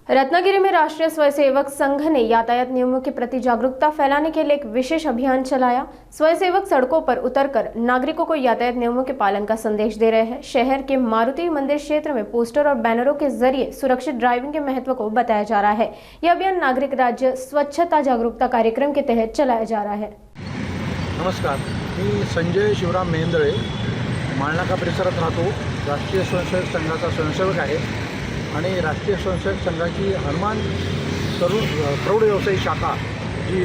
रत्नागिरी में राष्ट्रीय स्वयंसेवक संघ ने यातायात नियमों के प्रति जागरूकता फैलाने के लिए एक विशेष अभियान चलाया। स्वयंसेवक सड़कों पर उतरकर नागरिकों को यातायात नियमों के पालन का संदेश दे रहे हैं। शहर के मारुति मंदिर क्षेत्र में पोस्टर और बैनरों के जरिए सुरक्षित ड्राइविंग के महत्व को बताया जा रहा है। यह अभियान नागरिक राज्य स्वच्छता जागरूकता कार्यक्रम के तहत चलाया जा रहा है। नमस्कार, मी संजय शिवराम मेहेंदळे माळनाका परिसरात राहतो। राष्ट्रीय स्वयंसेवक संघाचा स्वयंसेवक आहे आणि राष्ट्रीय स्वयंसेवक संघाची हनुमान तरुण प्रौढ व्यवसायी शाखा जी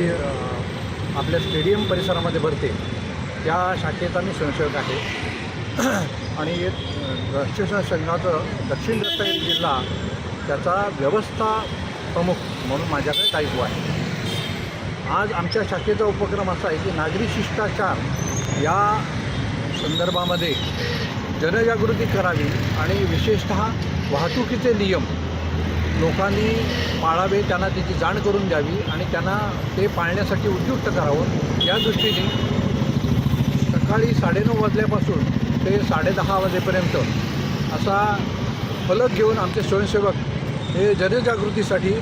आपल्या स्टेडियम परिसरामध्ये भरते त्या शाखेचा मी स्वयंसेवक आहे। आणि राष्ट्रीय स्वयंसेवक संघाचं दक्षिण रत्नागिरी जिल्हा त्याचा व्यवस्था प्रमुख म्हणून माझ्याकडे दायित्व आहे। आज आमच्या शाखेचा उपक्रम असा आहे की नागरी शिष्टाचार या संदर्भामध्ये जनजागृती करावी आणि विशेषतः वाहतुकीचे नियम लोकांनी पाळावे, त्यांना त्याची जाण करून द्यावी आणि त्यांना ते पाळण्यासाठी उद्युक्त करावं। या दृष्टीने सकाळी 9:30 वाजल्यापासून ते 10:30 वाजेपर्यंत असा फलक घेऊन आमचे स्वयंसेवक हे जनजागृतीसाठी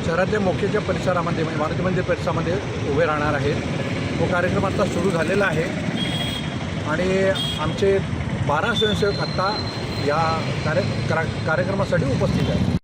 शहरातल्या मोक्याच्या परिसरामध्ये म्हणजे मारुती मंदिर परिसरामध्ये उभे राहणार आहेत। तो कार्यक्रम आता सुरू झालेला आहे आणि आमचे 12 स्वयंसेवक आत्ता या कार्यक्रमासाठी उपस्थित आहेत।